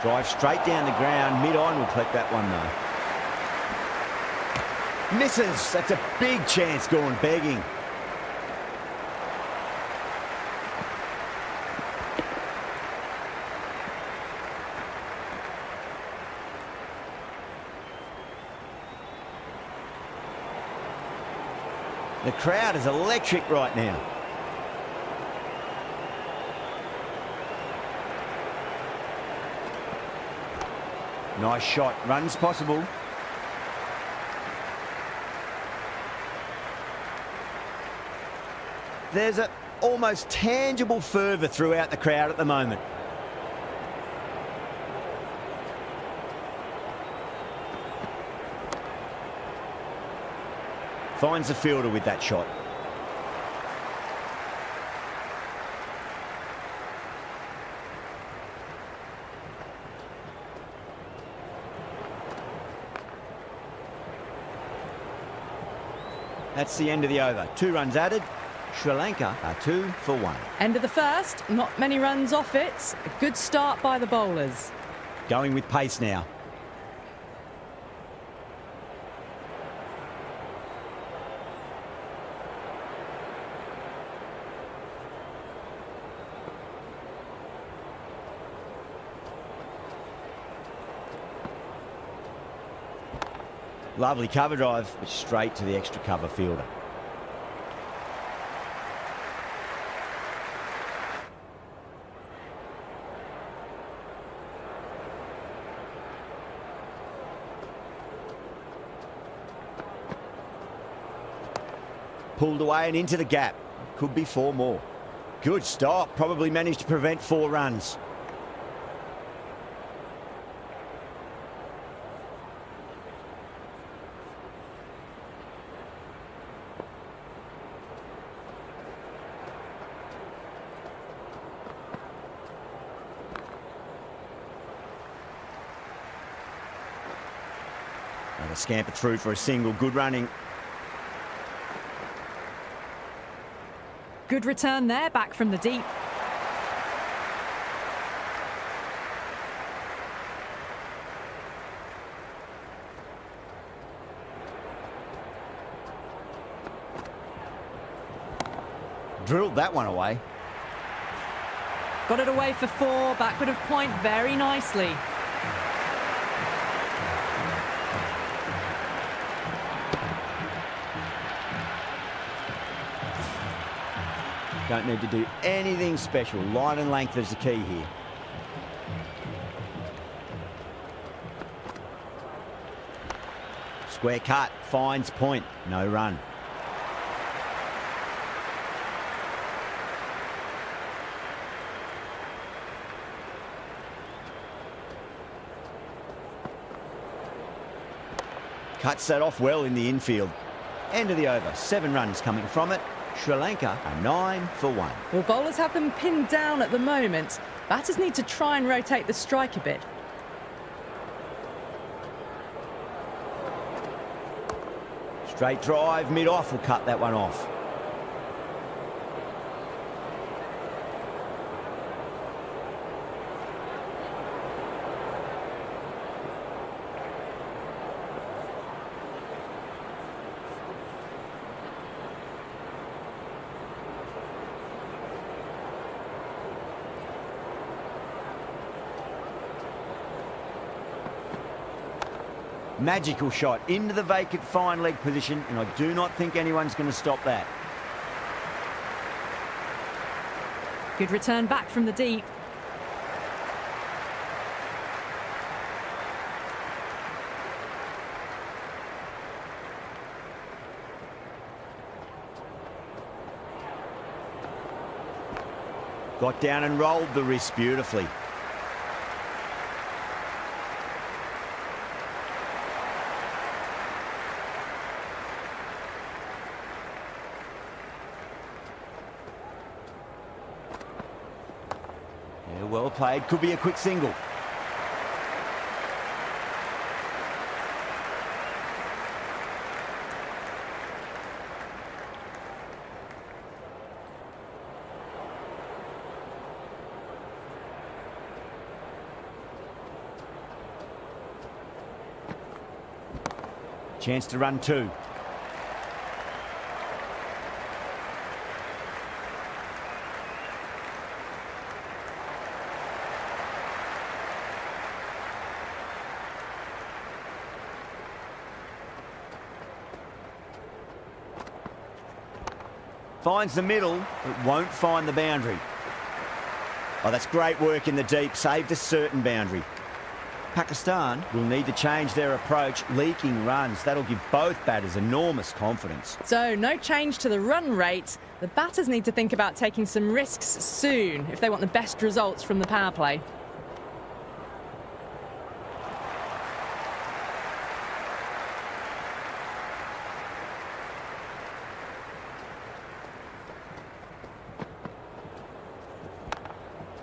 Drive straight down the ground. Mid-on will collect that one, though. Misses. That's a big chance gone begging. The crowd is electric right now. Nice shot. Runs possible. There's an almost tangible fervour throughout the crowd at the moment. Finds the fielder with that shot. That's the end of the over. 2 runs added. Sri Lanka are 2 for 1. End of the first. Not many runs off it. A good start by the bowlers. Going with pace now. Lovely cover drive, but straight to the extra cover fielder. Pulled away and into the gap. Could be 4 more. Good stop. Probably managed to prevent 4 runs. And a scamper through for a single. Good running. Good return there, back from the deep. Drilled that one away. Got it away for 4, backward of point very nicely. Don't need to do anything special. Line and length is the key here. Square cut, finds point, no run. Cuts that off well in the infield. End of the over, 7 runs coming from it. Sri Lanka are 9 for 1. Well, bowlers have them pinned down at the moment. Batters need to try and rotate the strike a bit. Straight drive, mid-off will cut that one off. Magical shot into the vacant fine leg position, and I do not think anyone's going to stop that. Good return back from the deep. Got down and rolled the wrist beautifully. Well played, could be a quick single. Chance to run two. Finds the middle, but won't find the boundary. Oh, that's great work in the deep. Saved a certain boundary. Pakistan will need to change their approach. Leaking runs. That'll give both batters enormous confidence. So, no change to the run rate. The batters need to think about taking some risks soon if they want the best results from the power play.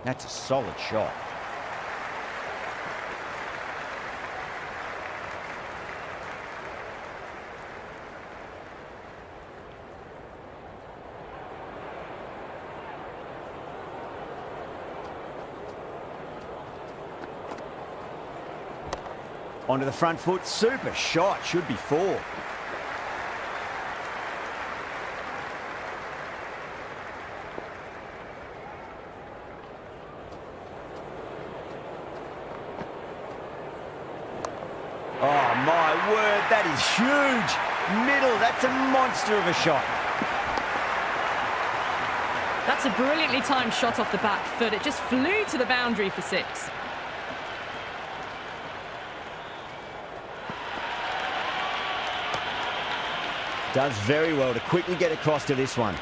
That's a solid shot. Onto the front foot. Super shot. Should be four. Oh, my word, that is huge. Middle, that's a monster of a shot. That's a brilliantly timed shot off the back foot. It just flew to the boundary for six. Does very well to quickly get across to this one.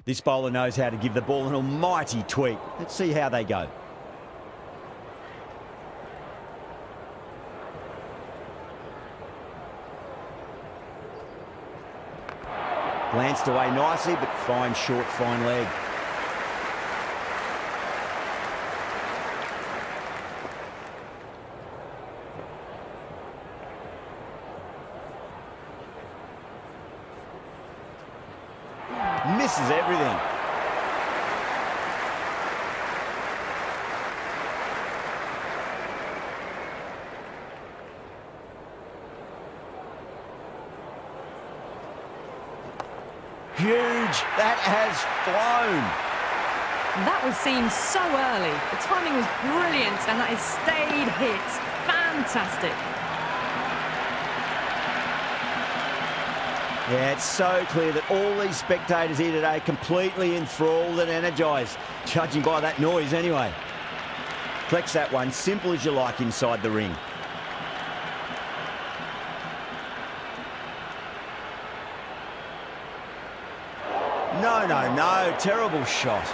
This bowler knows how to give the ball an almighty tweak. Let's see how they go. Glanced away nicely, but fine short, fine leg. Misses everything. Huge. That has flown. That was seen so early. The timing was brilliant, and that is stayed hit. Fantastic. Yeah, it's so clear that all these spectators here today completely enthralled and energised, judging by that noise anyway. Flex that one, simple as you like inside the ring. No, no, no, terrible shot.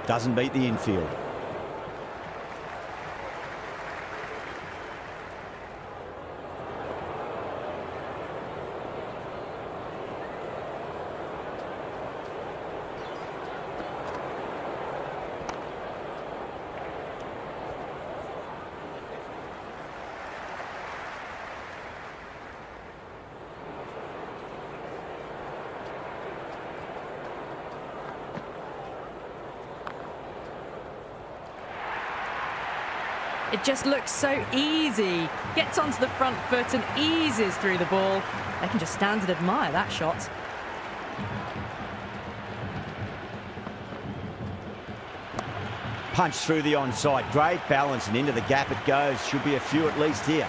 Doesn't beat the infield. It just looks so easy. Gets onto the front foot and eases through the ball. They can just stand and admire that shot. Punch through the onside. Great balance and into the gap it goes. Should be a few at least here.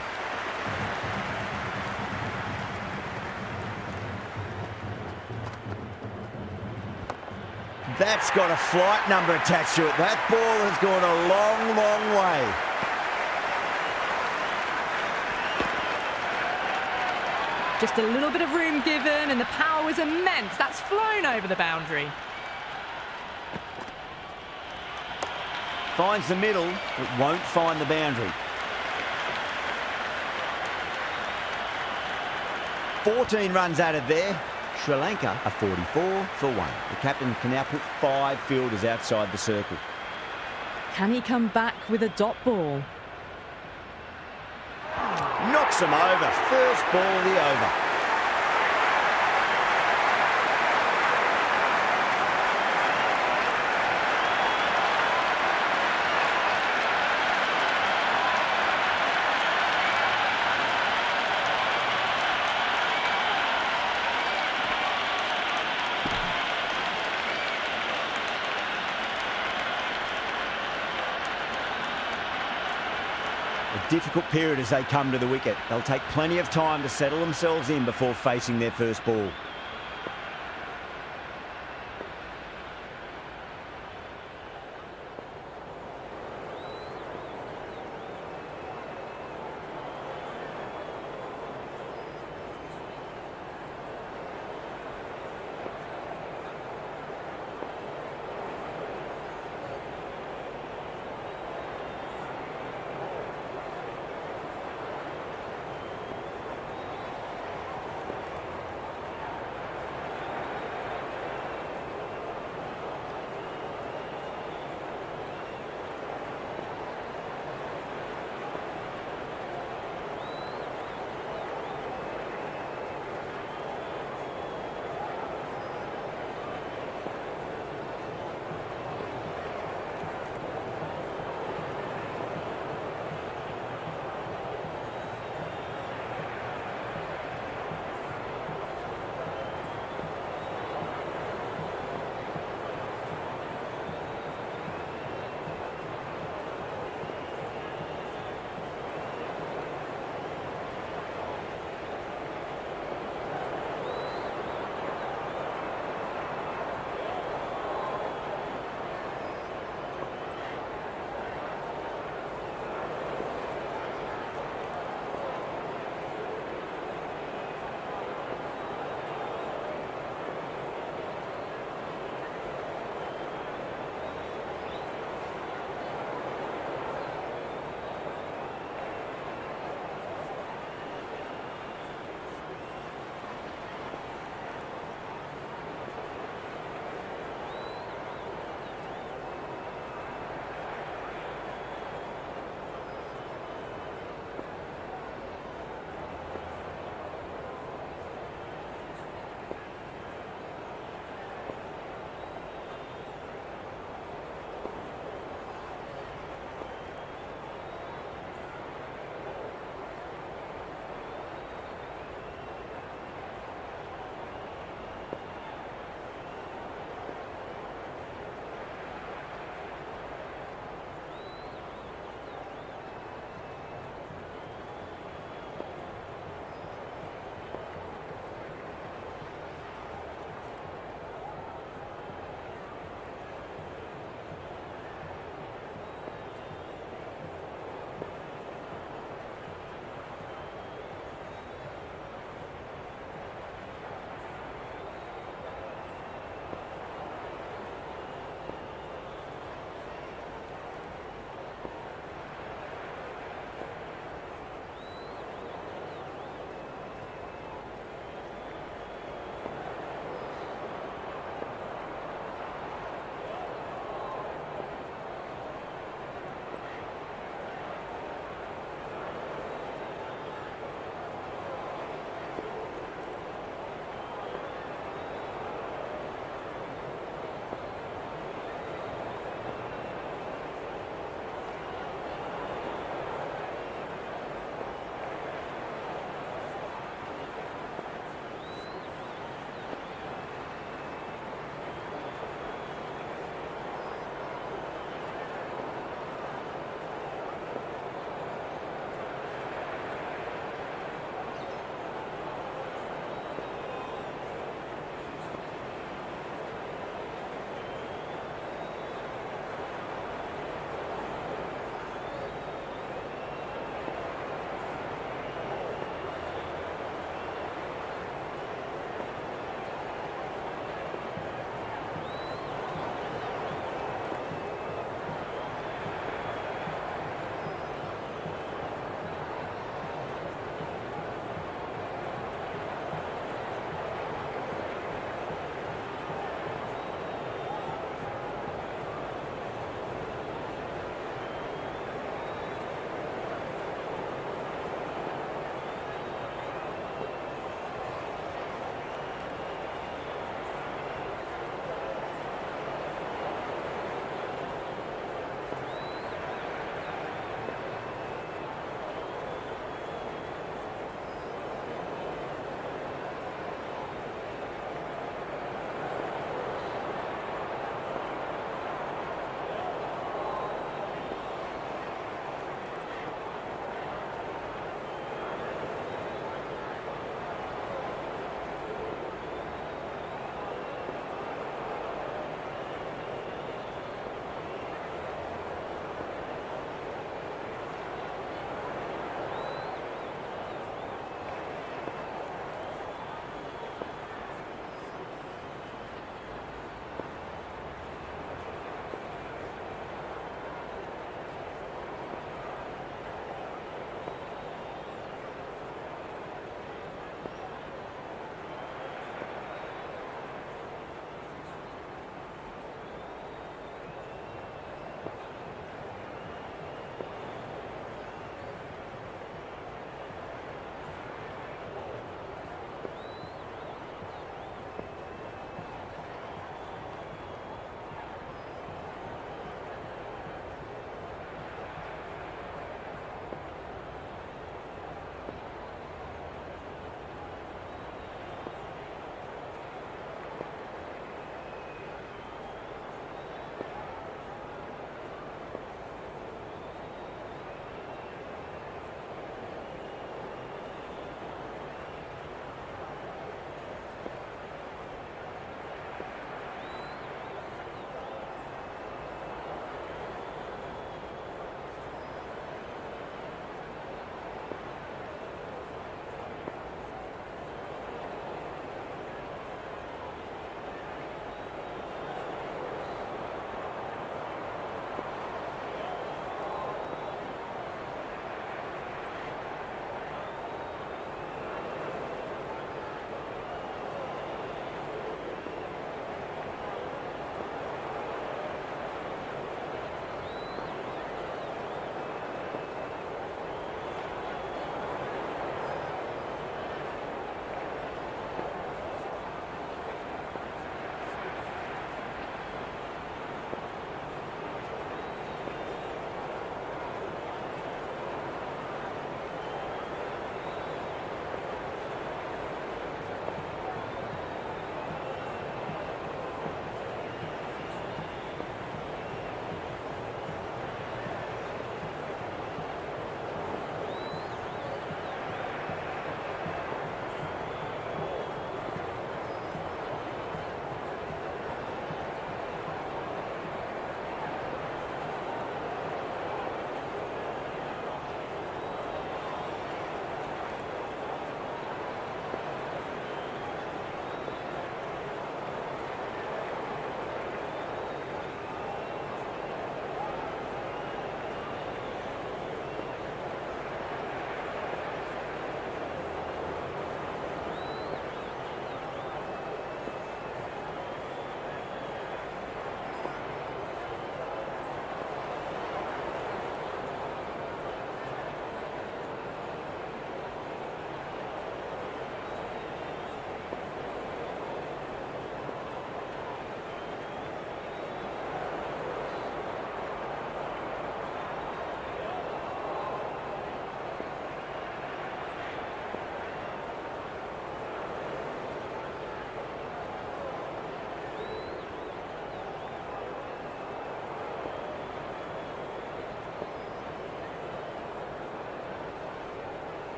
That's got a flight number attached to it. That ball has gone a long, long way. Just a little bit of room given and the power was immense. That's flown over the boundary. Finds the middle, but won't find the boundary. 14 runs out of there. Sri Lanka are 44 for 1. The captain can now put 5 fielders outside the circle. Can he come back with a dot ball? Knocks them over. First ball of the over. A difficult period as they come to the wicket. They'll take plenty of time to settle themselves in before facing their first ball.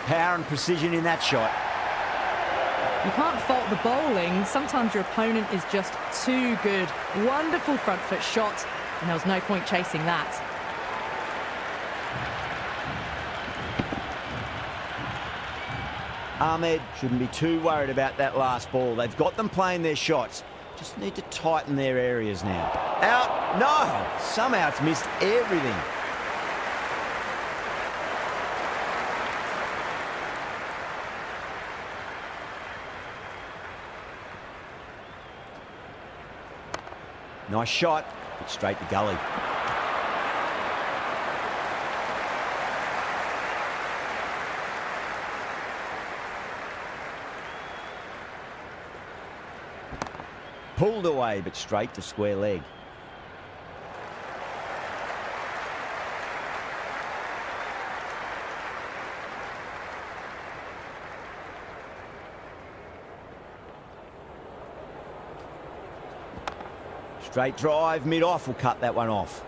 power and precision in that shot. You can't fault the bowling. Sometimes your opponent is just too good. Wonderful front foot shot, and there was no point chasing that. Ahmed shouldn't be too worried about that last ball. They've got them playing their shots. Just need to tighten their areas now. Out. No! Somehow it's missed everything. Nice shot, but straight to gully. Pulled away, but straight to square leg. Straight drive, mid-off will cut that one off.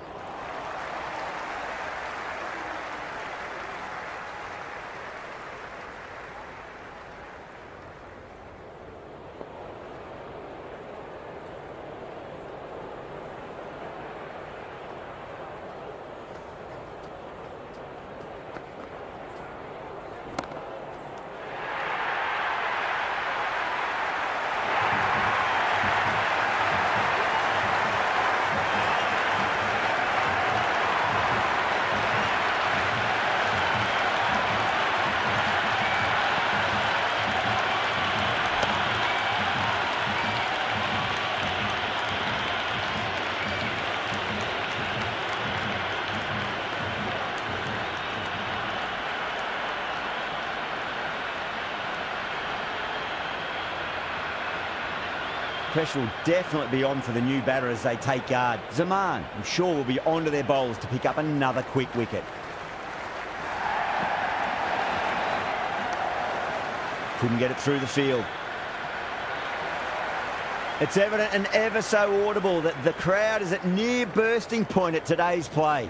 Pressure will definitely be on for the new batter as they take guard. Zaman, I'm sure, will be onto their bowls to pick up another quick wicket. Couldn't get it through the field. It's evident and ever so audible that the crowd is at near bursting point at today's play.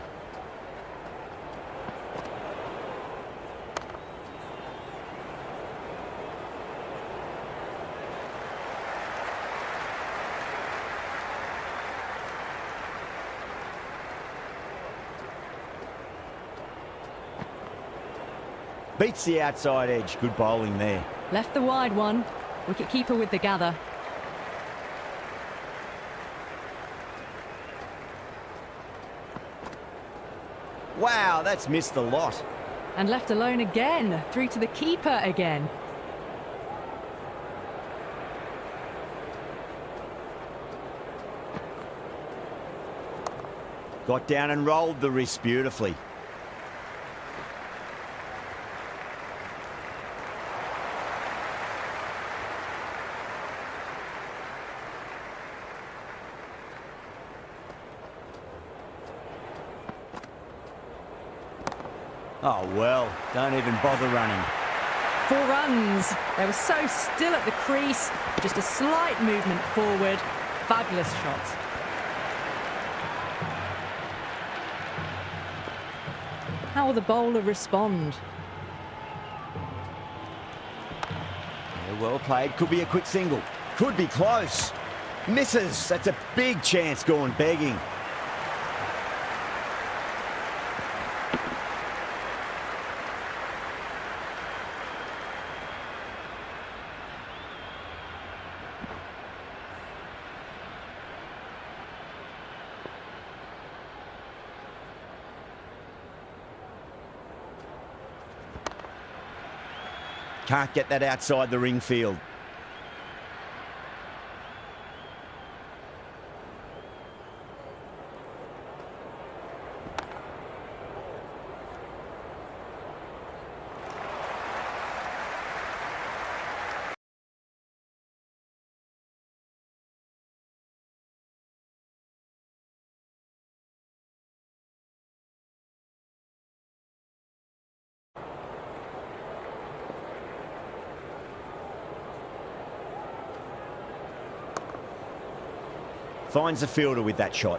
Beats the outside edge. Good bowling there. Left the wide one. Wicket keeper with the gather. Wow, that's missed the lot. And left alone again. Through to the keeper again. Got down and rolled the wrist beautifully. Oh, well, don't even bother running. 4 runs. They were so still at the crease. Just a slight movement forward. Fabulous shot. How will the bowler respond? Yeah, well played. Could be a quick single. Could be close. Misses. That's a big chance gone begging. Can't get that outside the ring field. Finds the fielder with that shot.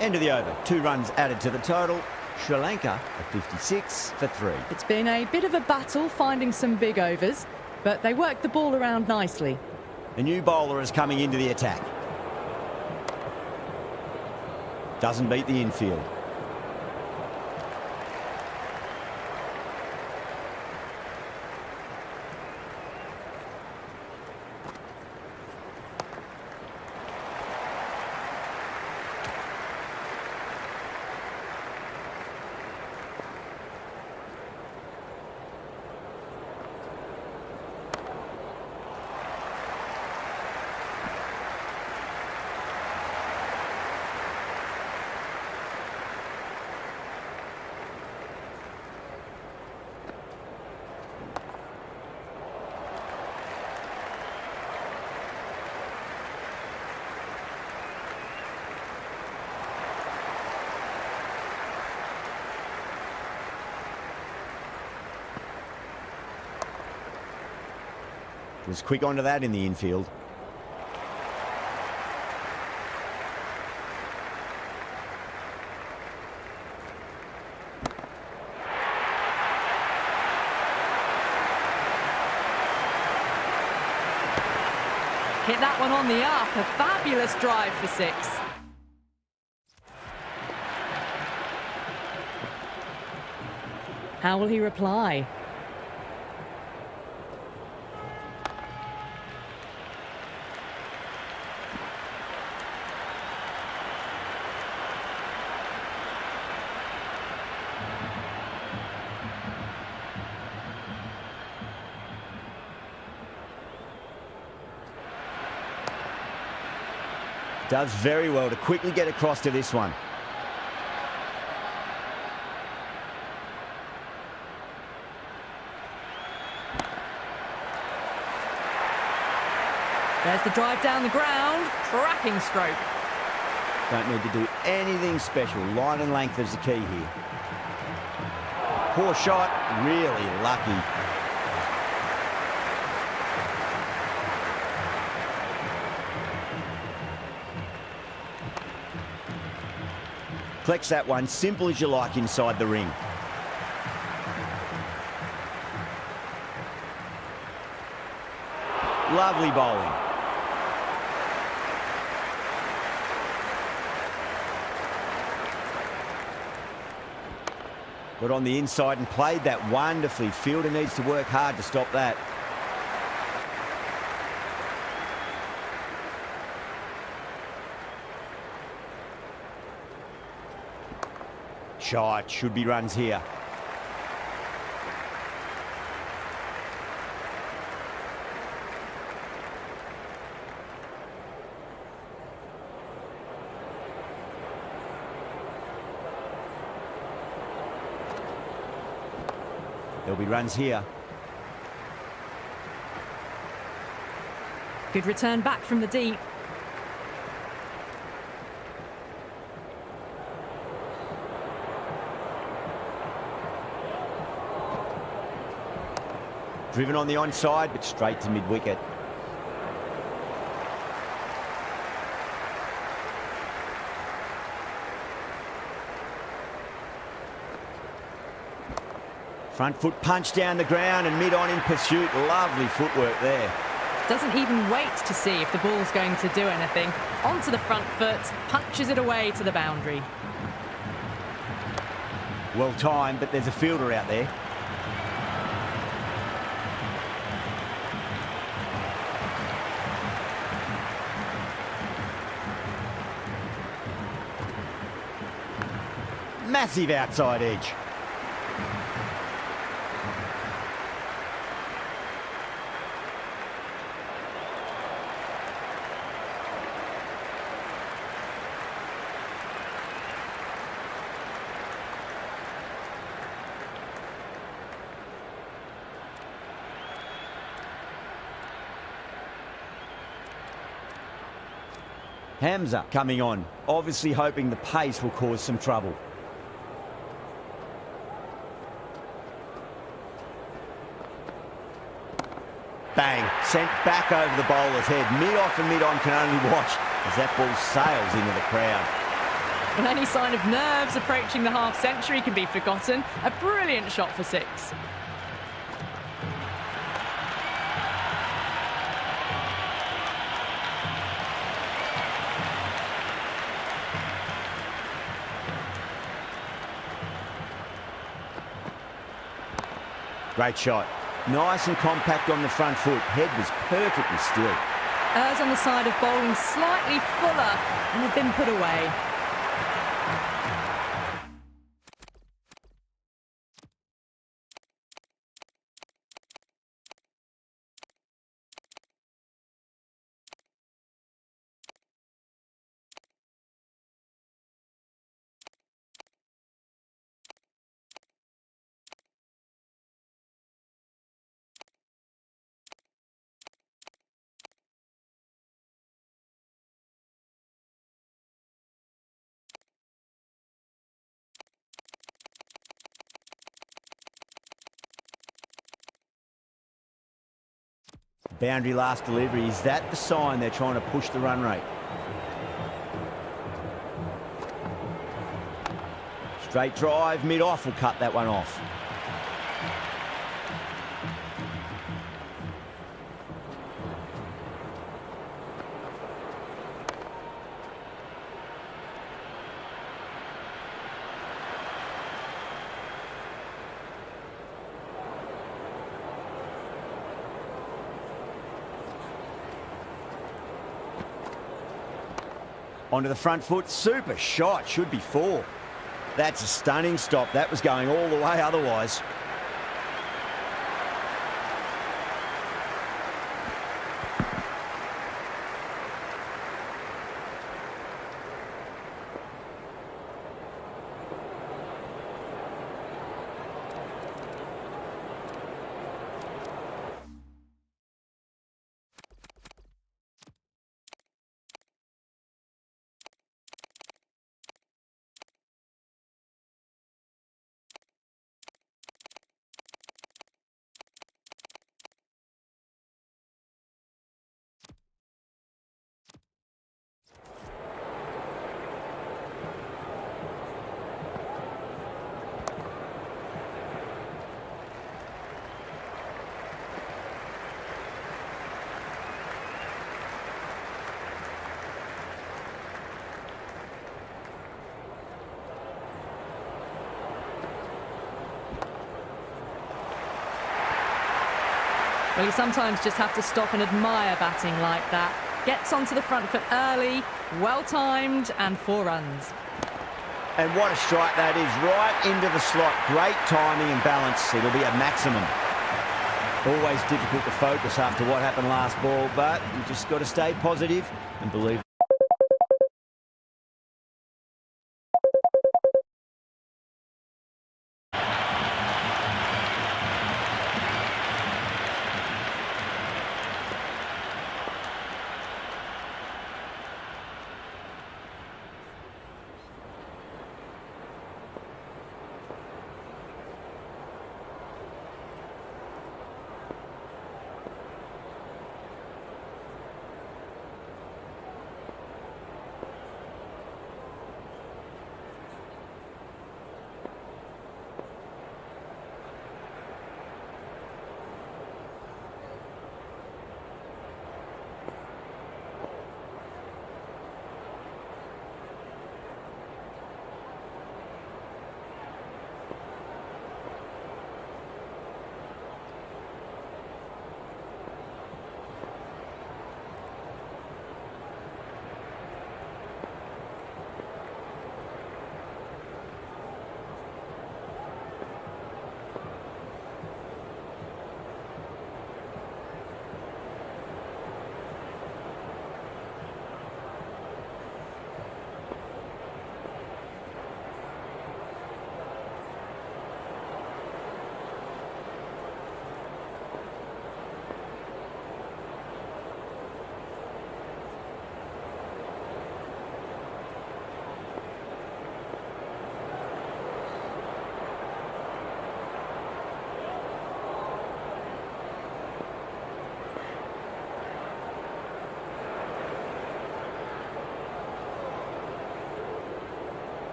End of the over. 2 runs added to the total. Sri Lanka at 56 for 3. It's been a bit of a battle finding some big overs, but they worked the ball around nicely. A new bowler is coming into the attack. Doesn't beat the infield. Was quick onto that in the infield. Hit that one on the up. A fabulous drive for 6. How will he reply? Does very well to quickly get across to this one. There's the drive down the ground. Cracking stroke. Don't need to do anything special. Line and length is the key here. Poor shot, really lucky. Collects that one, simple as you like inside the ring. Lovely bowling. Got on the inside and played that wonderfully. Fielder needs to work hard to stop that. Shot, should be runs here. There'll be runs here. Good return back from the deep. Driven on the onside, but straight to mid-wicket. Front foot punch down the ground and mid-on in pursuit. Lovely footwork there. Doesn't even wait to see if the ball's going to do anything. Onto the front foot, punches it away to the boundary. Well timed, but there's a fielder out there. Massive outside edge. Hamza coming on, obviously hoping the pace will cause some trouble. Bang, sent back over the bowler's head. Mid-off and mid-on can only watch as that ball sails into the crowd. Well, any sign of nerves approaching the half-century can be forgotten. A brilliant shot for 6. Great shot. Nice and compact on the front foot. Head was perfectly still. Errs on the side of bowling slightly fuller and have been put away. Boundary last delivery. Is that the sign they're trying to push the run rate? Straight drive, mid-off will cut that one off. Onto the front foot, super shot, should be 4. That's a stunning stop. That was going all the way otherwise. Well, you sometimes just have to stop and admire batting like that. Gets onto the front foot early, well-timed, and 4 runs. And what a strike that is, right into the slot. Great timing and balance. It'll be a maximum. Always difficult to focus after what happened last ball, but you just got to stay positive and believe.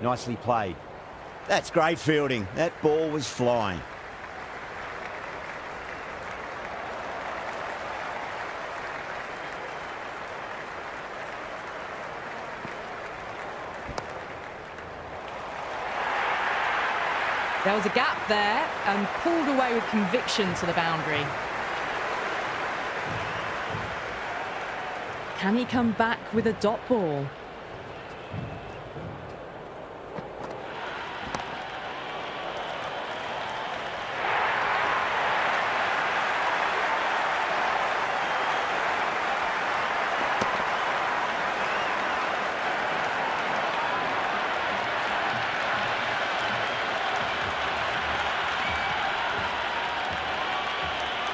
Nicely played. That's great fielding. That ball was flying. There was a gap there and pulled away with conviction to the boundary. Can he come back with a dot ball?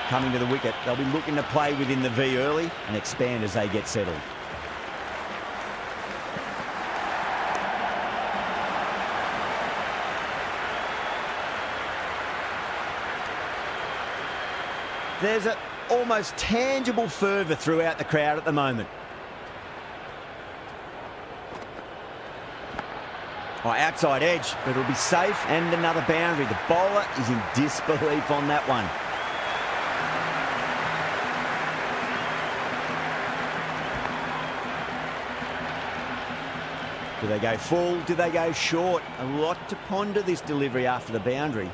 Coming to the wicket, they'll be looking to play within the V early and expand as they get settled. There's an almost tangible fervour throughout the crowd at the moment. Oh, outside edge, but it'll be safe and another boundary. The bowler is in disbelief on that one. Do they go full? Do they go short? A lot to ponder this delivery after the boundary.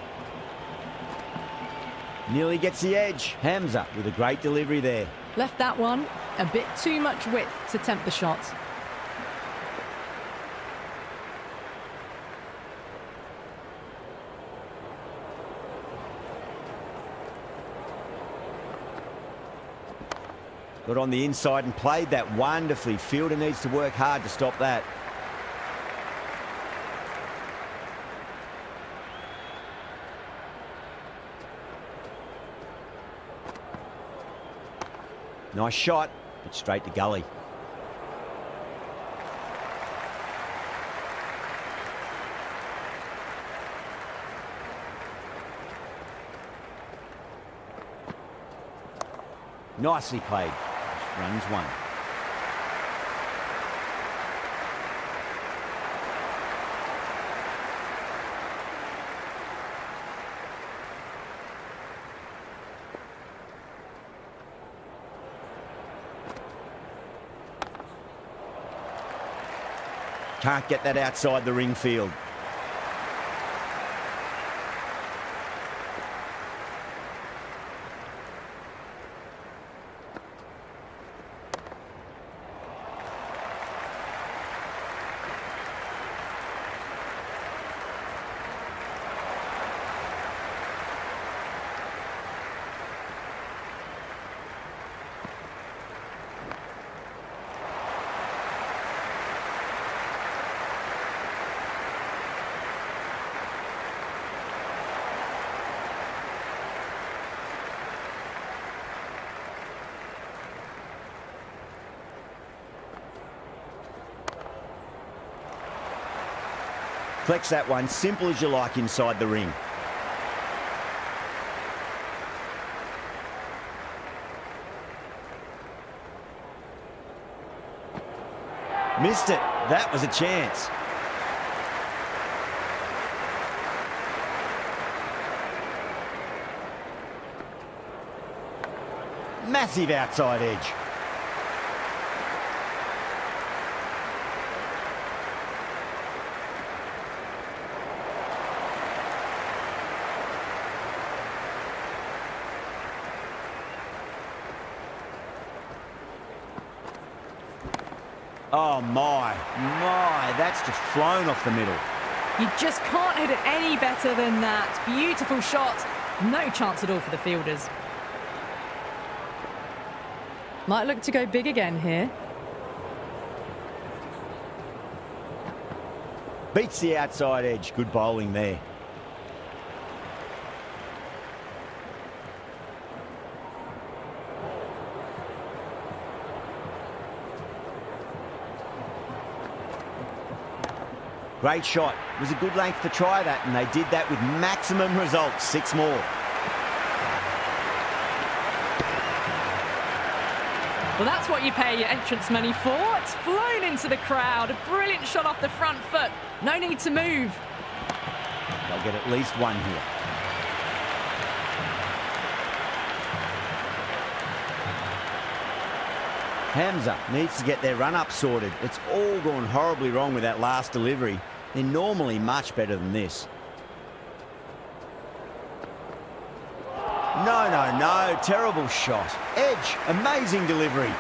Nearly gets the edge. Hamza with a great delivery there. Left that one a bit too much width to tempt the shot. Got on the inside and played that wonderfully. Fielder needs to work hard to stop that. Nice shot, but straight to gully. Nicely played. Runs one. Can't get that outside the ring field. Flex that one, simple as you like inside the ring. Missed it. That was a chance. Massive outside edge. Oh my, that's just flown off the middle. You just can't hit it any better than that. Beautiful shot. No chance at all for the fielders. Might look to go big again here. Beats the outside edge. Good bowling there. Great shot. It was a good length to try that, and they did that with maximum results. 6 more. Well, that's what you pay your entrance money for. It's flown into the crowd. A brilliant shot off the front foot. No need to move. They'll get at least one here. Hamza needs to get their run-up sorted. It's all gone horribly wrong with that last delivery. They're normally much better than this. No, no, no. Terrible shot. Edge. Amazing delivery.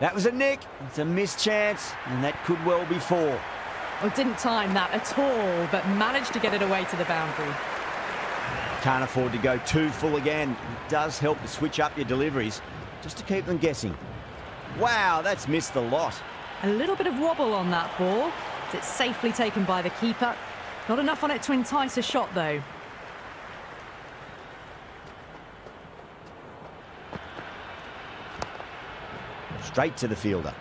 That was a nick. It's a missed chance, and that could well be four. Well, didn't time that at all, but managed to get it away to the boundary. Can't afford to go too full again. It does help to switch up your deliveries, just to keep them guessing. Wow, that's missed the lot. A little bit of wobble on that ball. It's safely taken by the keeper. Not enough on it to entice a shot, though. Straight to the fielder.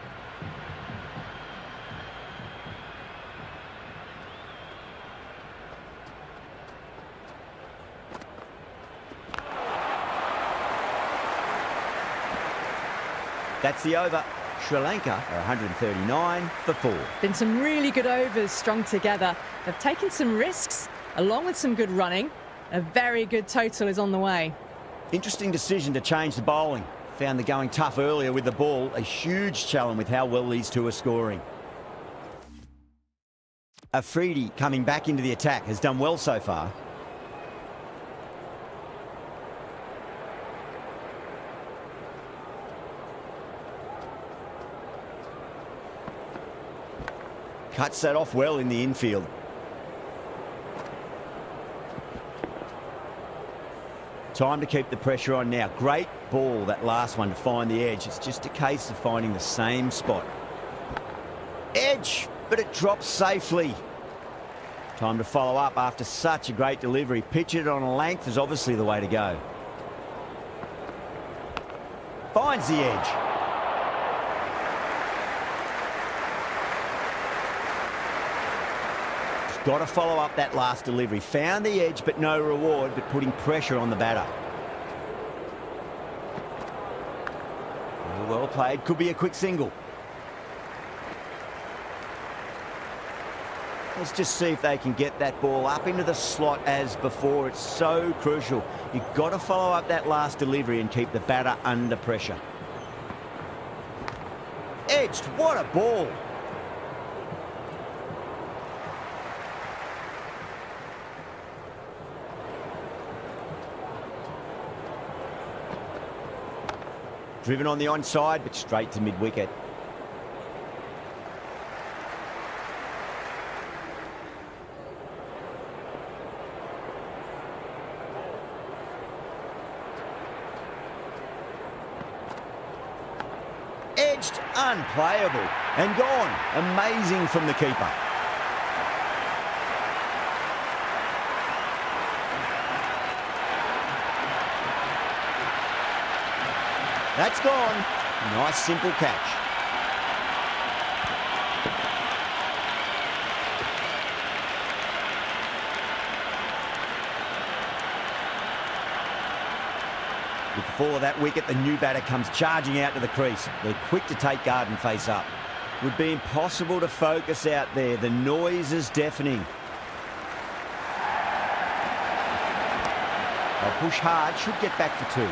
That's the over. Sri Lanka are 139 for 4. Been some really good overs strung together. They've taken some risks, along with some good running. A very good total is on the way. Interesting decision to change the bowling. Found the going tough earlier with the ball. A huge challenge with how well these two are scoring. Afridi coming back into the attack has done well so far. Cuts that off well in the infield. Time to keep the pressure on now. Great ball, that last one, to find the edge. It's just a case of finding the same spot. Edge, but it drops safely. Time to follow up after such a great delivery. Pitch it on a length is obviously the way to go. Finds the edge. Got to follow up that last delivery. Found the edge, but no reward, but putting pressure on the batter. Well played. Could be a quick single. Let's just see if they can get that ball up into the slot as before. It's so crucial. You've got to follow up that last delivery and keep the batter under pressure. Edged. What a ball. Driven on the onside, but straight to mid-wicket. Edged, unplayable, and gone. Amazing from the keeper. That's gone. Nice, simple catch. With the fall of that wicket, the new batter comes charging out to the crease. They're quick to take guard and face up. Would be impossible to focus out there. The noise is deafening. They'll push hard, should get back for 2.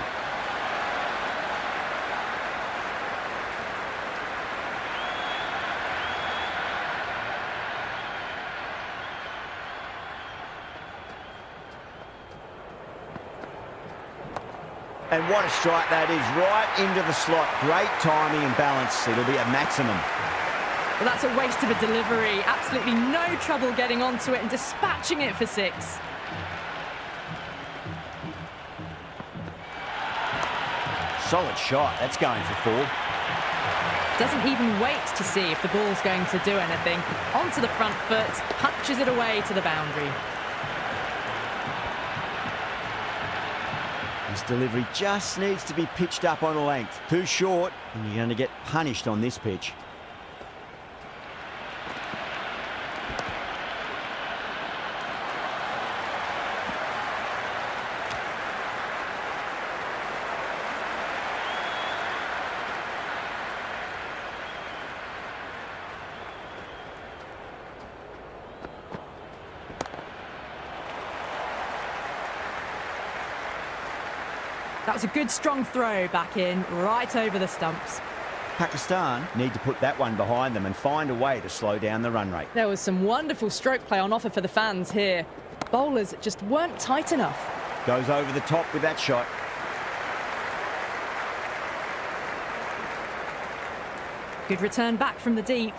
And what a strike that is, right into the slot. Great timing and balance. It'll be a maximum. Well, that's a waste of a delivery. Absolutely no trouble getting onto it and dispatching it for 6. Solid shot. That's going for 4. Doesn't even wait to see if the ball's going to do anything. Onto the front foot, punches it away to the boundary. This delivery just needs to be pitched up on a length. Too short, and you're going to get punished on this pitch. That was a good strong throw back in, right over the stumps. Pakistan need to put that one behind them and find a way to slow down the run rate. There was some wonderful stroke play on offer for the fans here. Bowlers just weren't tight enough. Goes over the top with that shot. Good return back from the deep.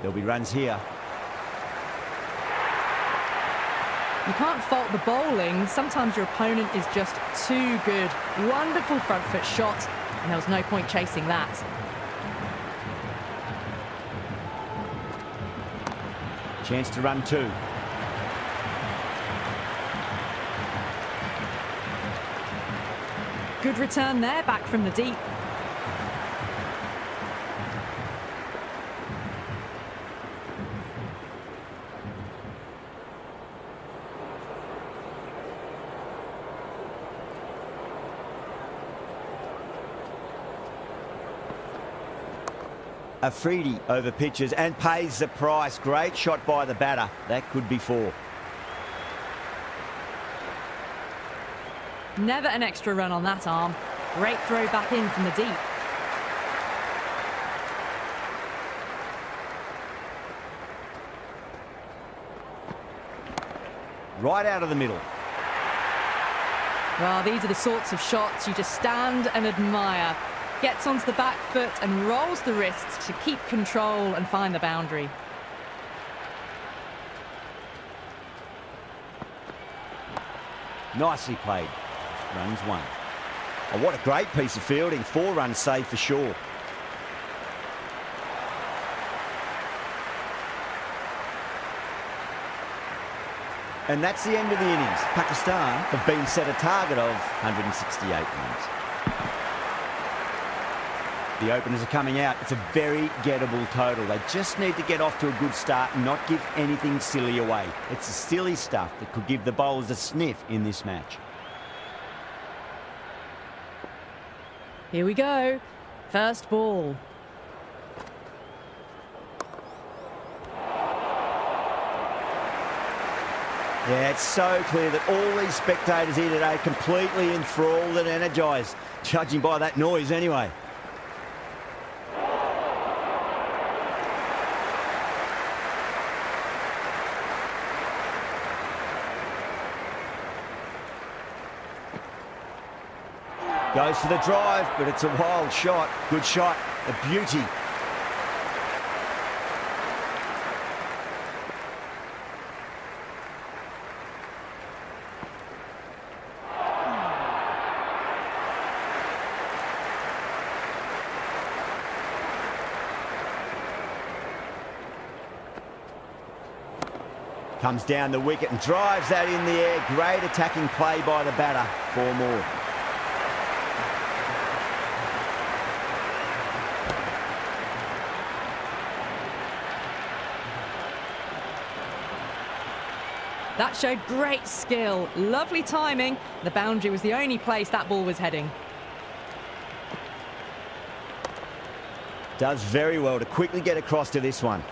There'll be runs here. You can't fault the bowling. Sometimes your opponent is just too good. Wonderful front foot shot, and there was no point chasing that. Chance to run two. Good return there, back from the deep. Afridi over pitches and pays the price. Great shot by the batter. That could be four. Never an extra run on that arm. Great throw back in from the deep. Right out of the middle. Well, these are the sorts of shots you just stand and admire. Gets onto the back foot and rolls the wrists to keep control and find the boundary. Nicely played. Runs one. Oh, what a great piece of fielding. 4 runs saved for sure. And that's the end of the innings. Pakistan have been set a target of 168 runs. The openers are coming out. It's a very gettable total. They just need to get off to a good start and not give anything silly away. It's the silly stuff that could give the bowlers a sniff in this match. Here we go. First ball. Yeah, it's so clear that all these spectators here today completely enthralled and energised, judging by that noise anyway. Goes for the drive, but it's a wild shot. Good shot, a beauty. Comes down the wicket and drives that in the air. Great attacking play by the batter. 4 more. That showed great skill. Lovely timing. The boundary was the only place that ball was heading. Does very well to quickly get across to this one.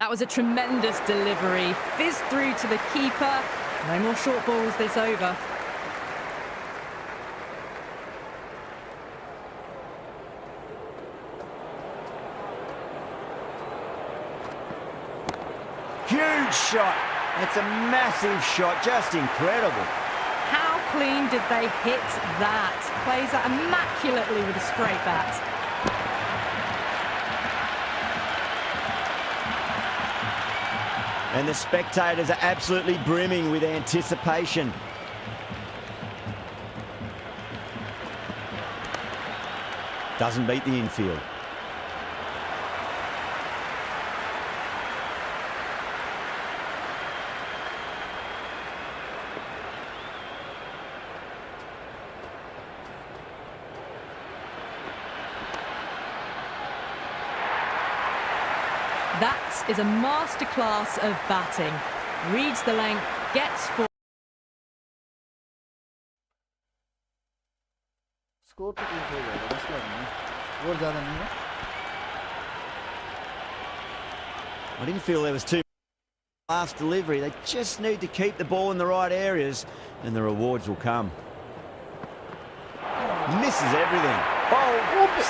That was a tremendous delivery. Fizzed through to the keeper. No more short balls this over. Huge shot. It's a massive shot, just incredible. How clean did they hit that? Plays that immaculately with a straight bat. And the spectators are absolutely brimming with anticipation. Doesn't beat the infield. That is a masterclass of batting. Reads the length, gets for. Score तो ठीक हो जाएगा, बस लगना score ज़्यादा नहीं है. I didn't feel there was too much last delivery. They just need to keep the ball in the right areas and the rewards will come. Misses everything. Oh,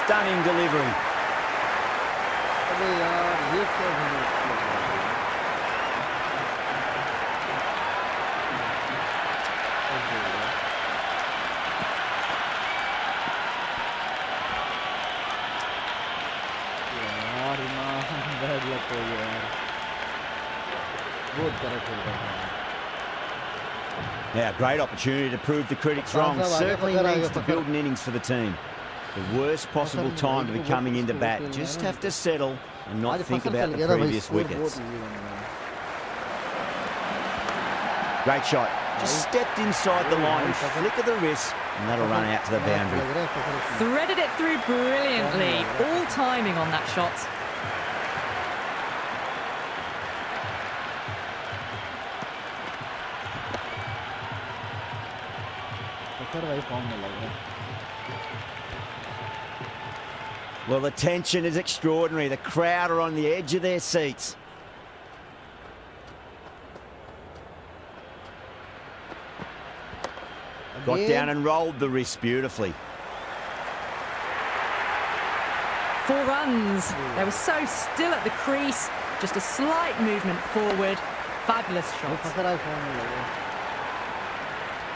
stunning delivery. अबे यार ये क्या होने लगा. यार ना बैड लक हो गया यार. बहुत करेक्ट हो गया. Yeah, great opportunity to prove the critics wrong. Certainly needs to build an innings for the team. The worst possible time to be coming into bat. Just have to settle and not think about the previous wickets. Great shot. Just stepped inside the line, flick of the wrist, and that'll run out to the boundary. Threaded it through brilliantly. All timing on that shot. Well, the tension is extraordinary. The crowd are on the edge of their seats. Got down and rolled the wrist beautifully. 4 runs. They were so still at the crease. Just a slight movement forward. Fabulous shot.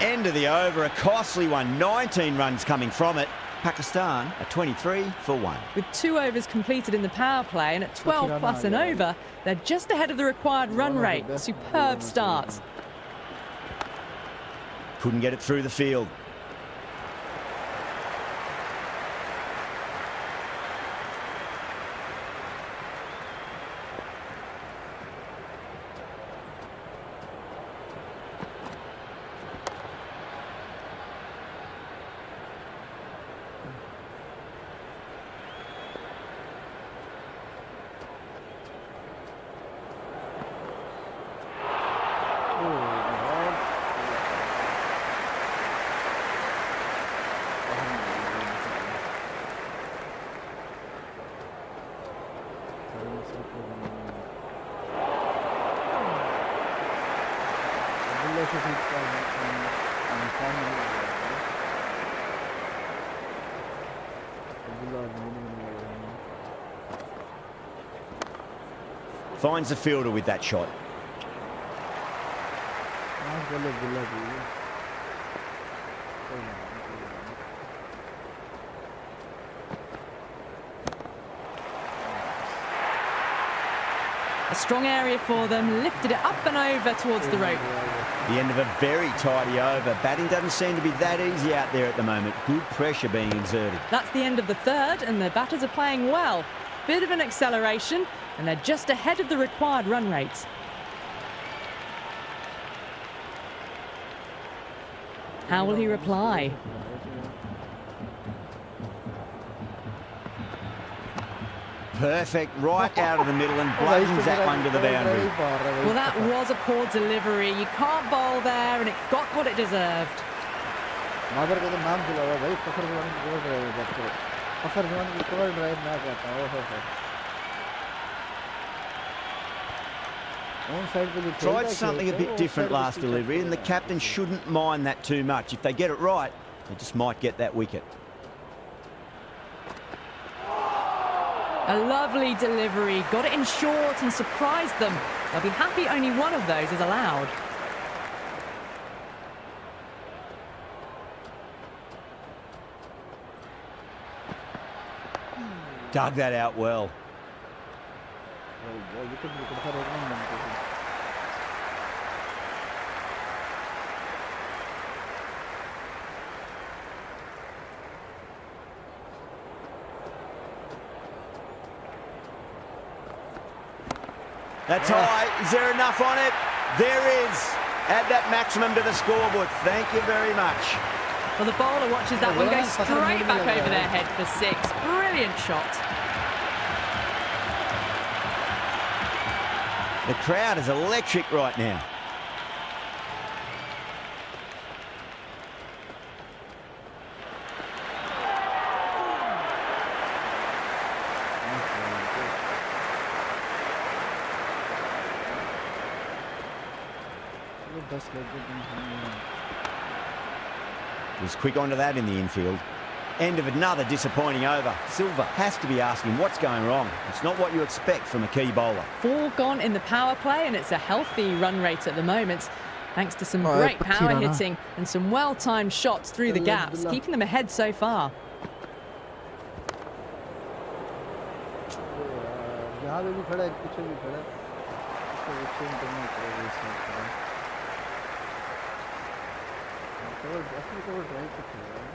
End of the over, a costly one. 19 runs coming from it. Pakistan are 23 for 1. With 2 overs completed in the power play and at 12 plus an over, they're just ahead of the required run rate. Superb start. Couldn't get it through the field. Finds the fielder with that shot. A strong area for them, lifted it up and over towards the rope. The end of a very tidy over. Batting doesn't seem to be that easy out there at the moment. Good pressure being exerted. That's the end of the third, and the batters are playing well. Bit of an acceleration, and they're just ahead of the required run rate. How will he reply? Perfect, right out of the middle and bludgeons that one to the boundary. Well, that was a poor delivery. You can't bowl there, and it got what it deserved. On side पे जो Tried खेलता something a खेलता, bit वो different offside last उसकी delivery, and the करता है। captain shouldn't mind that too much. If they get it right, they just might get that wicket. A lovely delivery, got it in short and surprised them. They'll be happy only one of those is allowed. Dug that out well. वो wicket wicket हर एक run बनते हैं। That's high. Is there enough on it? There is. Add that maximum to the scoreboard. Thank you very much. Well, the bowler watches that one go straight back over their head for 6. Brilliant shot. The crowd is electric right now. वो 10 लगे तो Was quick onto that in the infield. End of another disappointing over. Silva has to be asking what's going wrong. It's not what you expect from a key bowler. 4 gone in the power play, and it's a healthy run rate at the moment, thanks to some great power hitting and some well-timed shots through the gaps, keeping them ahead so far. यहाँ पे भी खड़ा है, पीछे भी खड़ा है। इसको एक्सचेंज करना चाहिए इस मैच में। असली कवर ड्राइव पे खेल रहा है।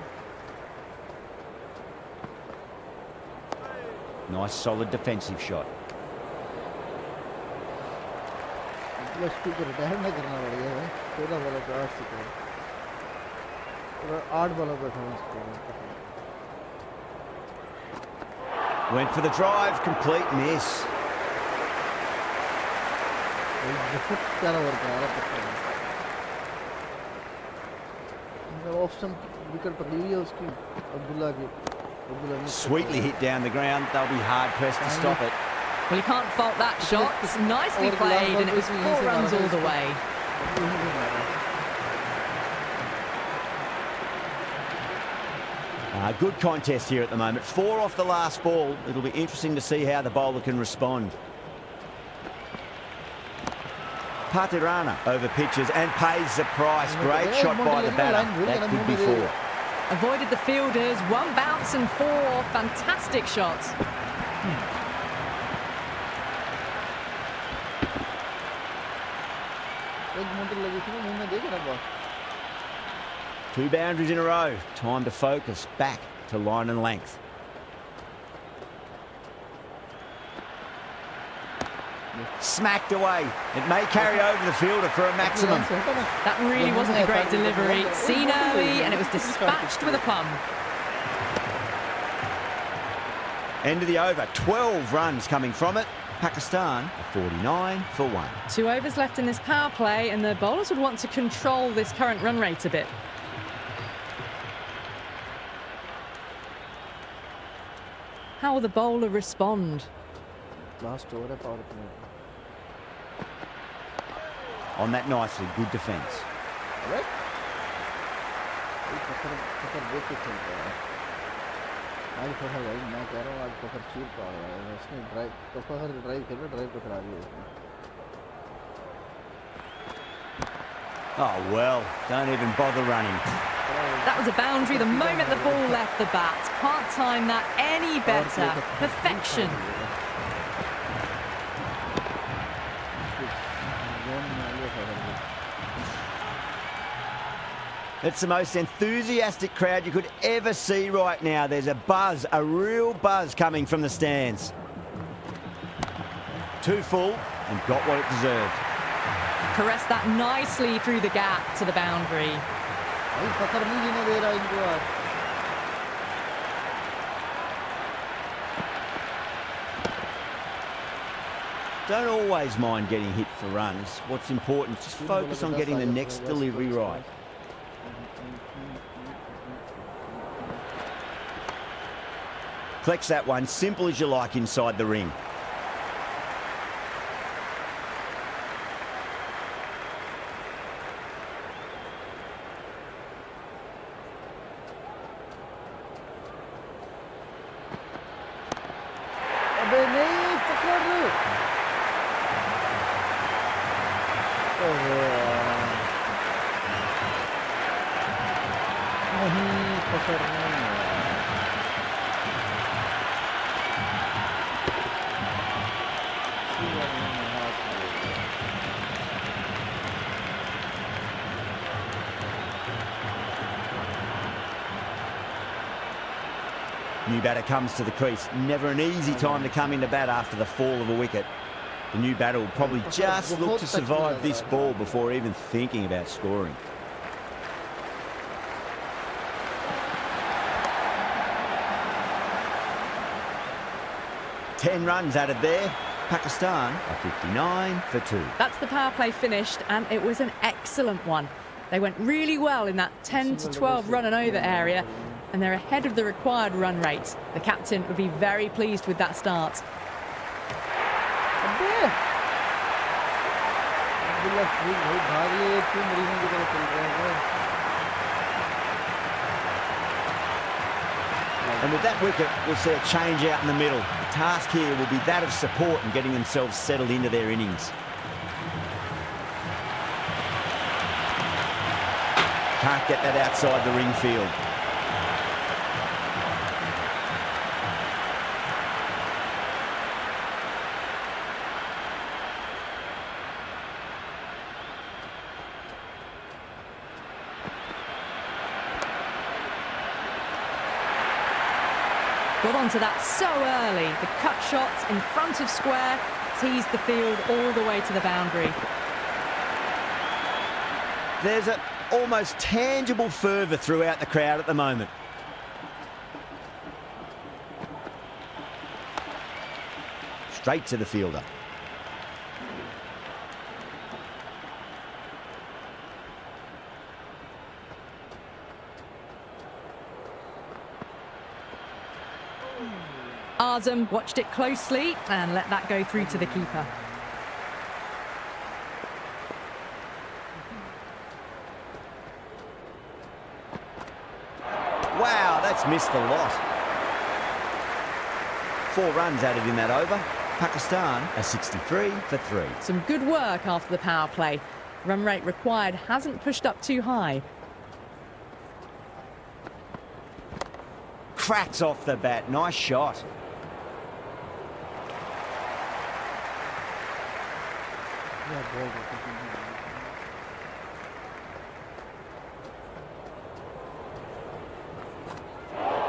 Nice solid defensive shot. Plus 2 को रिटायर ना करना पड़ेगा भाई। 13 बॉलों पे 8 स्कोर। और 8 बॉलों पे 18 score. Went for the drive, complete miss. बहुत प्यारा वर्क आ रहा है। ऑफ स्टंप विकेट पकड़ी हुई है उसकी अब्दुल्ला की। Sweetly hit down the ground. They'll be hard pressed to stop it. Well, you can't fault that shot. It's nicely played, and it was 4 runs all the way. Good contest here at the moment. 4 off the last ball. It'll be interesting to see how the bowler can respond. Patirana over pitches and pays the price. Great shot by the batter. That could be 4. Avoided the fielders, 1 bounce and 4. Fantastic shots. Two boundaries in a row. Time to focus back to line and length. Smacked away. It may carry over the fielder for a maximum. That really wasn't a great delivery. Seen early, and it was dispatched with a plum. End of the over. 12 runs coming from it. Pakistan 49 for 1. 2 overs left in this power play, and the bowlers would want to control this current run rate a bit. How will the bowler respond? Last over है power play. On that nicely, good defence. Right? पकड़ देख के खेलता है। आज पकड़ भाई मैं कह रहा हूँ आज पकड़ चीर पा रहा है। उसने ड्राइव खेल रहा ड्राइव पकड़ा दी उसने। Oh well, don't even bother running. That was a boundary the moment the ball left the bat. Can't time that any better. Perfection. It's the most enthusiastic crowd you could ever see right now. There's a buzz, a real buzz coming from the stands. Too full and got what it deserved. Caressed that nicely through the gap to the boundary. Don't always mind getting hit for runs. What's important is just focus on getting the next delivery right. Flex that one, simple as you like inside the ring. नहीं पकड़ना है यार। इसी बार मैंने हाथ ले लिया। New batter comes to the crease. Never an easy time to come into bat after the fall of a wicket. The new batter will probably just look to survive this ball before even thinking about scoring. Ten runs added there. Pakistan are 59 for 2. That's the power play finished, and it was an excellent one. They went really well in that 10 to 12 run and over area, and they're ahead of the required run rate. The captain would be very pleased with that start. अबे अब्दुल्ला फूल भाई भाग ले, क्यों मरीजों की तरह चल रहे हैं? And with that wicket, we'll see a change out in the middle. The task here will be that of support and getting themselves settled into their innings. Can't get that outside the ring field. Got onto that so early. The cut shot in front of square teased the field all the way to the boundary. There's an almost tangible fervour throughout the crowd at the moment. Straight to the fielder. Azam watched it closely and let that go through to the keeper. Wow, that's missed the lot. 4 runs added in that over. Pakistan are 63 for 3. Some good work after the power play. Run rate required hasn't pushed up too high. Cracks off the bat. Nice shot. Yeah, ball.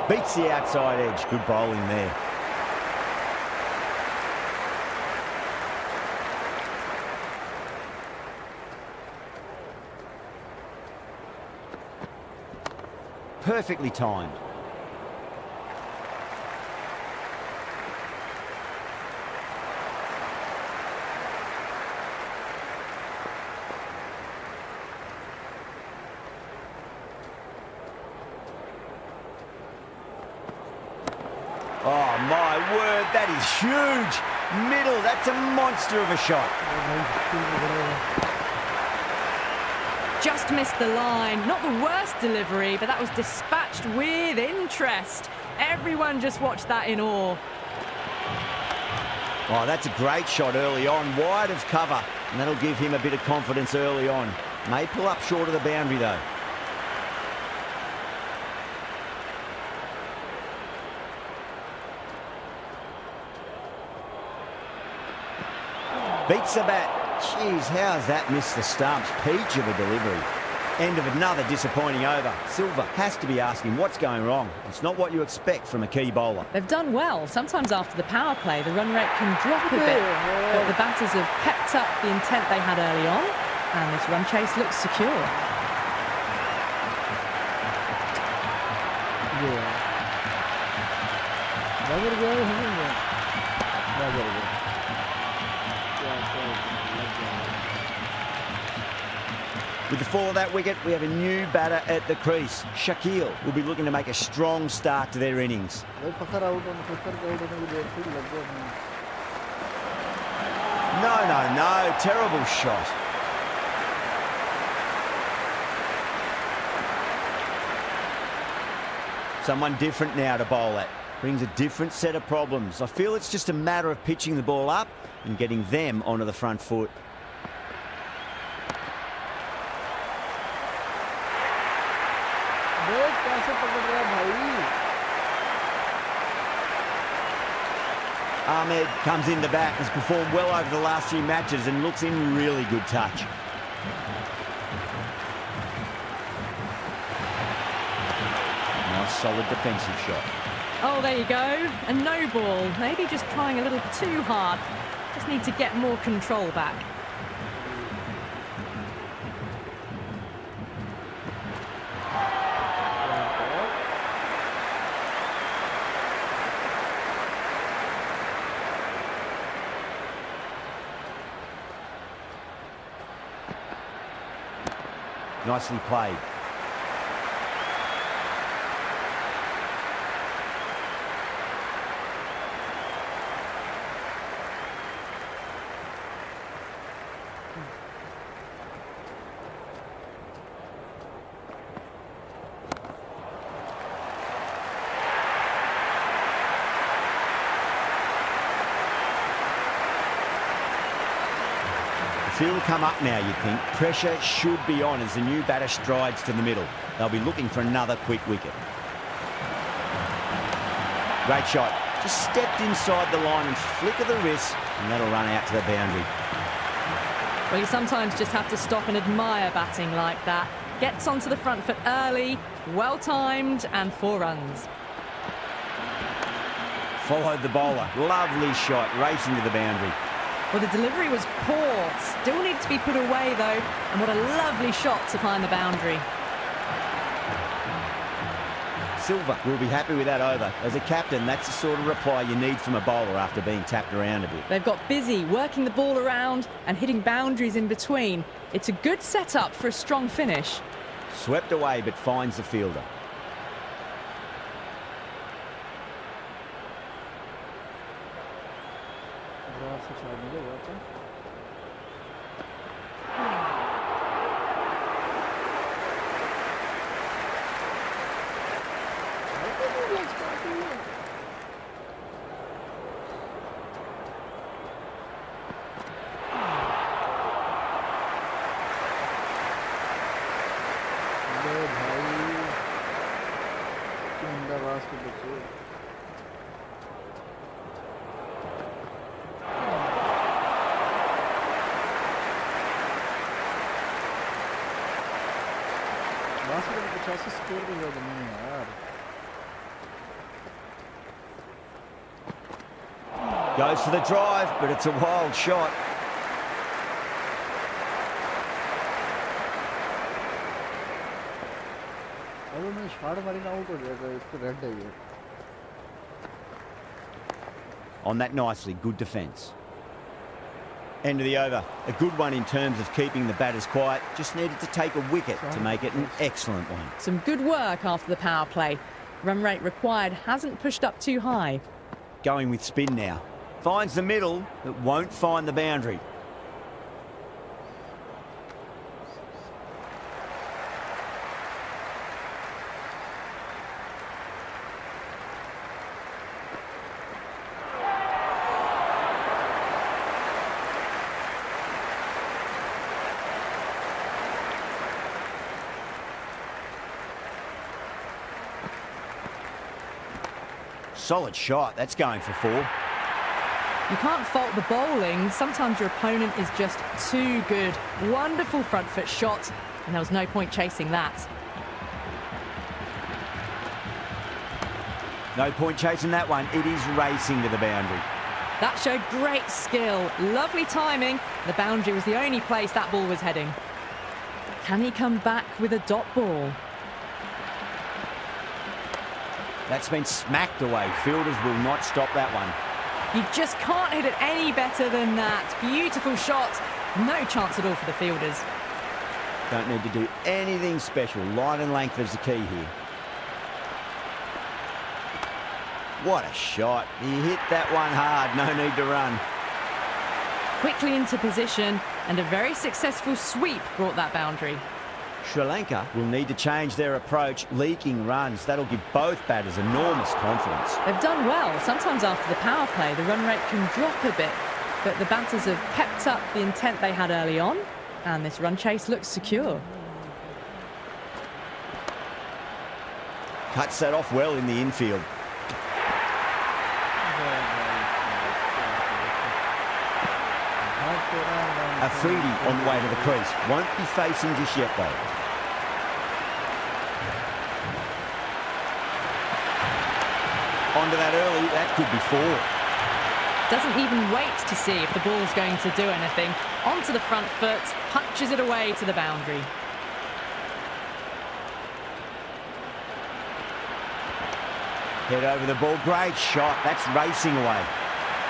Beats the outside edge. Good bowling there. Perfectly timed. Oh, my word, that is huge. Middle, that's a monster of a shot. Just missed the line. Not the worst delivery, but that was dispatched with interest. Everyone just watched that in awe. Oh, that's a great shot early on, wide of cover, and that'll give him a bit of confidence early on. May pull up short of the boundary, though. Beats the bat. Jeez, how's that missed the stumps? Peach of a delivery. End of another disappointing over. Silva has to be asking what's going wrong. It's not what you expect from a key bowler. They've done well. Sometimes after the power play, the run rate can drop a bit. But the batters have kept up the intent they had early on, and this run chase looks secure. With the fall of that wicket, we have a new batter at the crease. Shakil will be looking to make a strong start to their innings. No, terrible shot. Someone different now to bowl at. Brings a different set of problems. I feel it's just a matter of pitching the ball up and getting them onto the front foot. देख कैसे पकड़ रहा है भाई। Ahmed comes in the back, has performed well over the last few matches and looks in really good touch. Nice solid defensive shot. Oh, there you go. A no ball. Maybe just trying a little too hard. Just need to get more control back. Nicely played. Field will come up now, you'd think. Pressure should be on as the new batter strides to the middle. They'll be looking for another quick wicket. Great shot. Just stepped inside the line and flick of the wrist, and that'll run out to the boundary. Well, you sometimes just have to stop and admire batting like that. Gets onto the front foot early, well-timed, and 4 runs. Followed the bowler. Lovely shot, racing to the boundary. Well, the delivery was poor. Still needs to be put away, though. And what a lovely shot to find the boundary. Silva will be happy with that over. As a captain, that's the sort of reply you need from a bowler after being tapped around a bit. They've got busy working the ball around and hitting boundaries in between. It's a good setup for a strong finish. Swept away, but finds the fielder. Goes for the drive, but it's a wild shot. On that nicely, good defence. End of the over. A good one in terms of keeping the batters quiet. Just needed to take a wicket to make it an excellent one. Some good work after the power play. Run rate required hasn't pushed up too high. Going with spin now. Finds the middle, but won't find the boundary. Solid shot. That's going for 4. You can't fault the bowling. Sometimes your opponent is just too good. Wonderful front foot shot, and there was no point chasing that. No point chasing that one. It is racing to the boundary. That showed great skill. Lovely timing. The boundary was the only place that ball was heading. Can he come back with a dot ball? That's been smacked away. Fielders will not stop that one. You just can't hit it any better than that. Beautiful shot. No chance at all for the fielders. Don't need to do anything special. Line and length is the key here. What a shot. He hit that one hard. No need to run. Quickly into position, and a very successful sweep brought that boundary. Sri Lanka will need to change their approach, leaking runs. That'll give both batters enormous confidence. They've done well. Sometimes after the power play, the run rate can drop a bit, but the batters have kept up the intent they had early on, and this run chase looks secure. Cuts that off well in the infield. Afridi on the way to the crease. Won't be facing just yet, though. Onto that early. That could be 4. Doesn't even wait to see if the ball's going to do anything. Onto the front foot, punches it away to the boundary. Head over the ball. Great shot. That's racing away.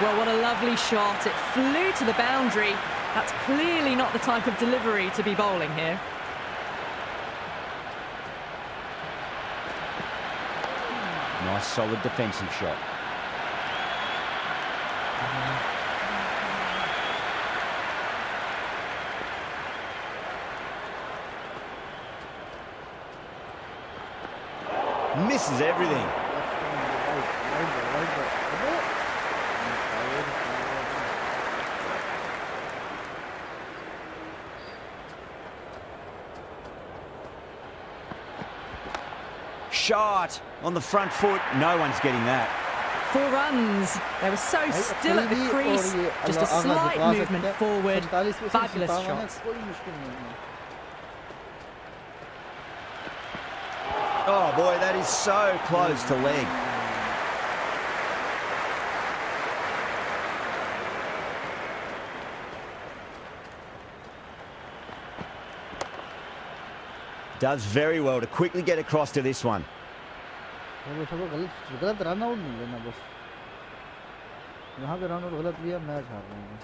Well, what a lovely shot. It flew to the boundary. That's clearly not the type of delivery to be bowling here. Nice, solid defensive shot. Misses everything. Shot on the front foot. No one's getting that. 4 runs. They were so still at the crease. Just a slight movement forward. Fabulous shot. Oh boy, that is so close to leg. Does very well to quickly get across to this one. गलत run out नहीं लेना बस यहाँ पे run out गलत लिया match हार रहे हैं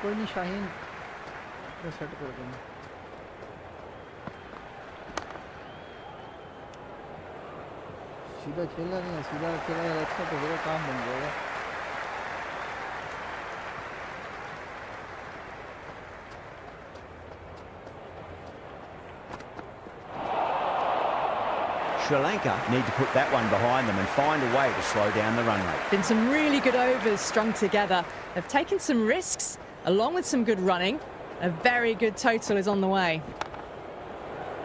कोई नहीं शाहीन सेट कर देंगे सीधा खेलना नहीं है सीधा खेला अच्छा तो मेरा काम बन जाएगा Sri Lanka need to put that one behind them and find a way to slow down the run rate. Been some really good overs strung together. They've taken some risks along with some good running. A very good total is on the way.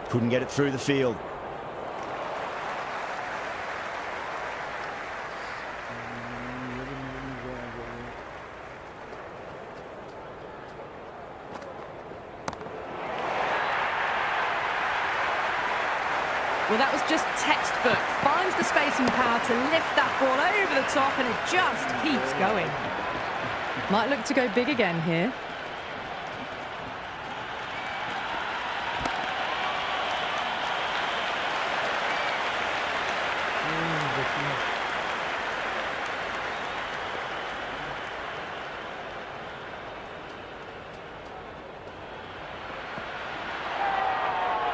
Couldn't get it through the field. Well, that was just textbook. Finds the spacing power to lift that ball over the top, and it just keeps going. Might look to go big again here.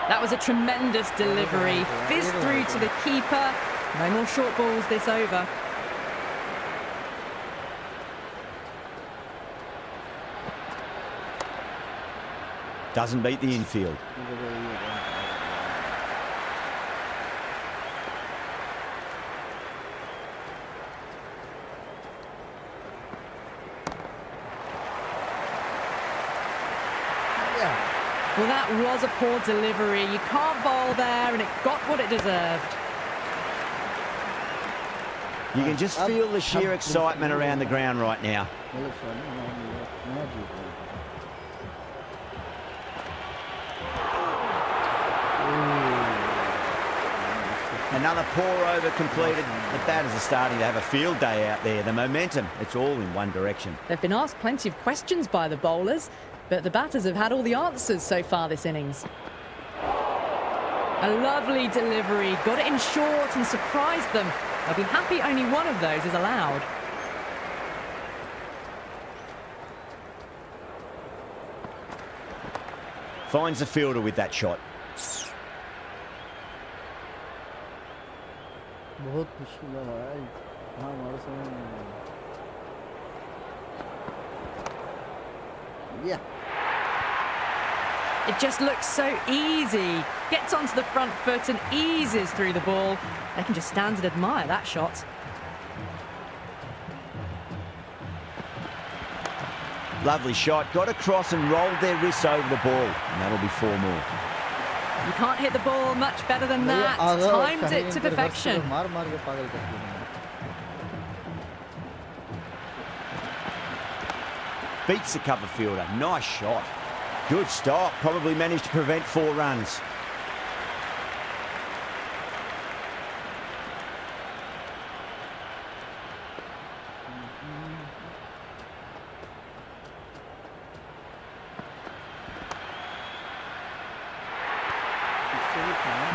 That was a tremendous delivery. Fizzed through to the keeper. No more short balls this over. Doesn't beat the infield. Well, that was a poor delivery. You can't bowl there, and it got what it deserved. You can just feel the sheer excitement around the ground right now. Another poor over completed. The batters are starting to have a field day out there. The momentum, it's all in one direction. They've been asked plenty of questions by the bowlers, but the batters have had all the answers so far this innings. A lovely delivery, got it in short and surprised them. They'll be happy only one of those is allowed. Finds the fielder with that shot. बहुत मुश्किल है भाई हाँ हमारे समय yeah. It just looks so easy. Gets onto the front foot and eases through the ball. They can just stand and admire that shot. Lovely shot. Got across and rolled their wrists over the ball. And that'll be 4 more. You can't hit the ball much better than that. Timed it to perfection. Beats the cover fielder. Nice shot. Good stop. Probably managed to prevent 4 runs.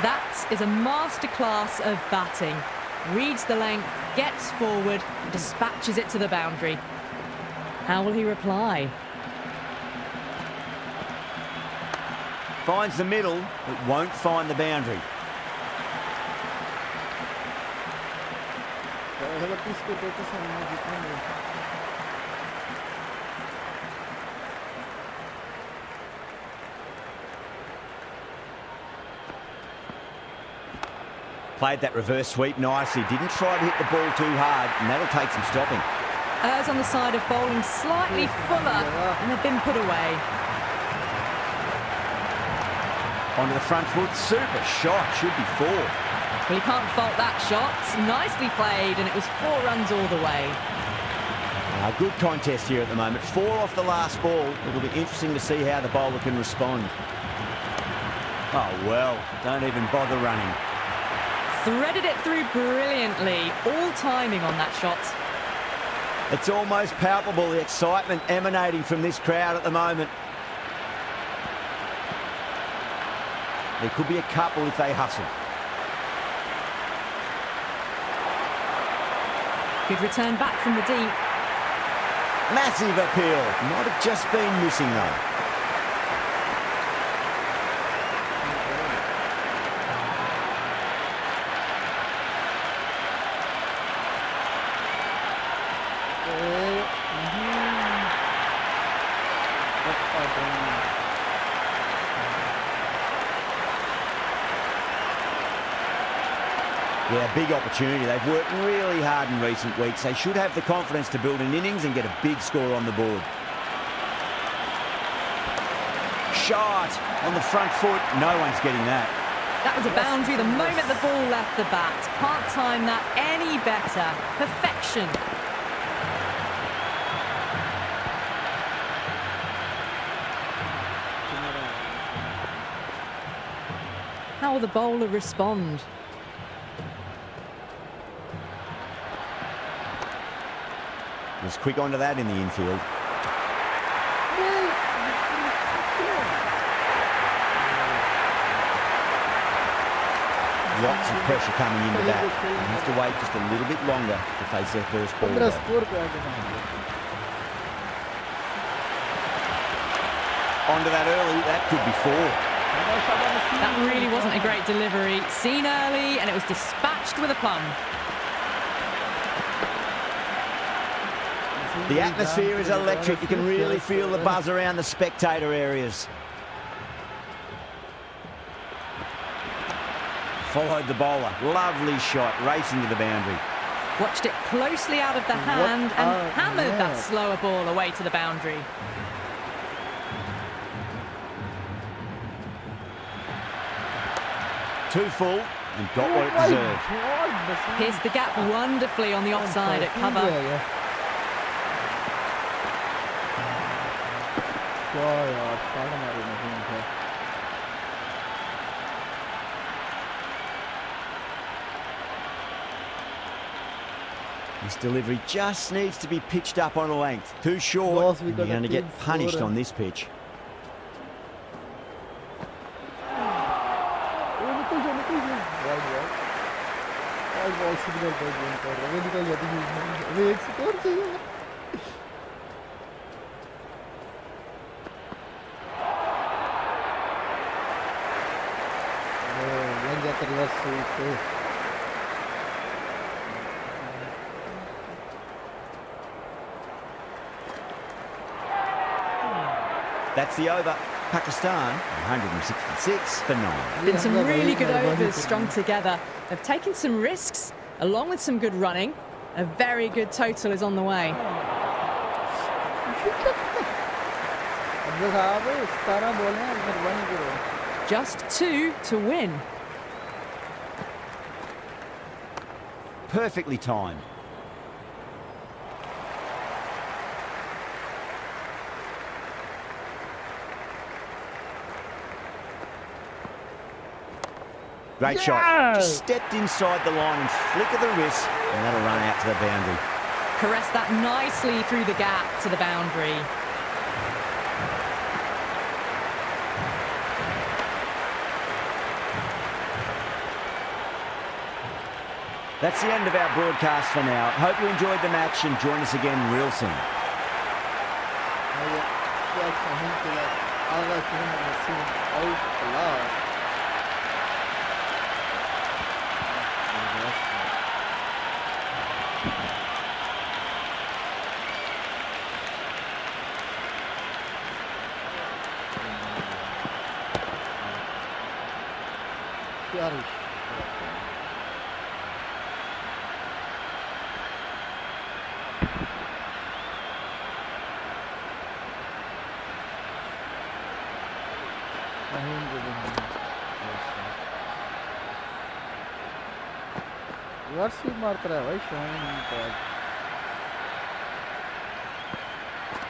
That is a masterclass of batting. Reads the length, gets forward, dispatches it to the boundary. How will he reply? Finds the middle, but won't find the boundary. Played that reverse sweep nicely. Didn't try to hit the ball too hard, and that'll take some stopping. Errs on the side of bowling slightly fuller, and they've been put away. Onto the front foot. Super shot. Should be 4. Well, you can't fault that shot. Nicely played, and it was 4 runs all the way. A good contest here at the moment. 4 off the last ball. It'll be interesting to see how the bowler can respond. Oh, well, don't even bother running. Threaded it through brilliantly. All timing on that shot. It's almost palpable, the excitement emanating from this crowd at the moment. There could be a couple if they hustle. Good return back from the deep. Massive appeal. Might have just been missing though. Yeah, big opportunity. They've worked really hard in recent weeks. They should have the confidence to build an innings and get a big score on the board. Shot on the front foot. No one's getting that. That was a boundary the moment the ball left the bat. Can't time that any better. Perfection. How will the bowler respond? Was quick onto that in the infield. Lots of pressure coming into that. They have to wait just a little bit longer to face their first ball. Onto that early, that could be 4. That really wasn't a great delivery. Seen early, and it was dispatched with a plum. The atmosphere is electric. You can really feel the buzz around the spectator areas. Followed the bowler. Lovely shot, racing to the boundary. Watched it closely out of the hand and hammered that slower ball away to the boundary. Too full and got what it deserved. Pierced the gap wonderfully on the offside at cover. This delivery just needs to be pitched up on a length. Too short, you're going to get punished on this pitch. That's the over. Pakistan, 166 for 9. Been some really good overs strung together. They've taken some risks, along with some good running. A very good total is on the way. दिखा भाई 17 ball हैं मेहरबानी करो Just 2 to win. Perfectly timed. Great shot. Just stepped inside the line and flick of the wrist, and that'll run out to the boundary. Caressed that nicely through the gap to the boundary. That's the end of our broadcast for now. Hope you enjoyed the match and join us again real soon. क्या कहीं के लिए आगा कहीं machine out class क्या reverse मारता रहा भाई शाहीन का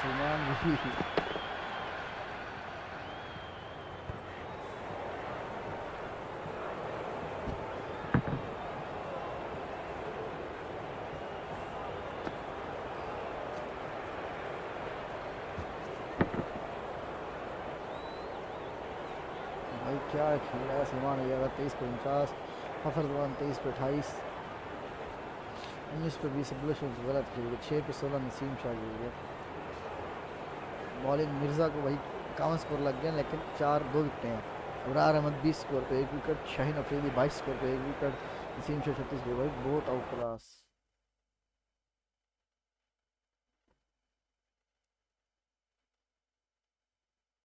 सुमान भी भाई क्या खेल रहा है सलमान ये 23 पे 49 फखरजमान 23 पे 28 19 पे 20 बुलेशन गलत खेल गए 6 पे 16 नसीम शाह खेल गया बॉलिंग मिर्ज़ा को भाई 51 स्कोर लग गया लेकिन 2 विकेटें हैं अबरार अहमद 20 स्कोर पे 1 विकेट शाहीन अफरीदी 22 स्कोर पे 1 विकेट नसीम शाह 36 पे भाई बहुत आउट क्लास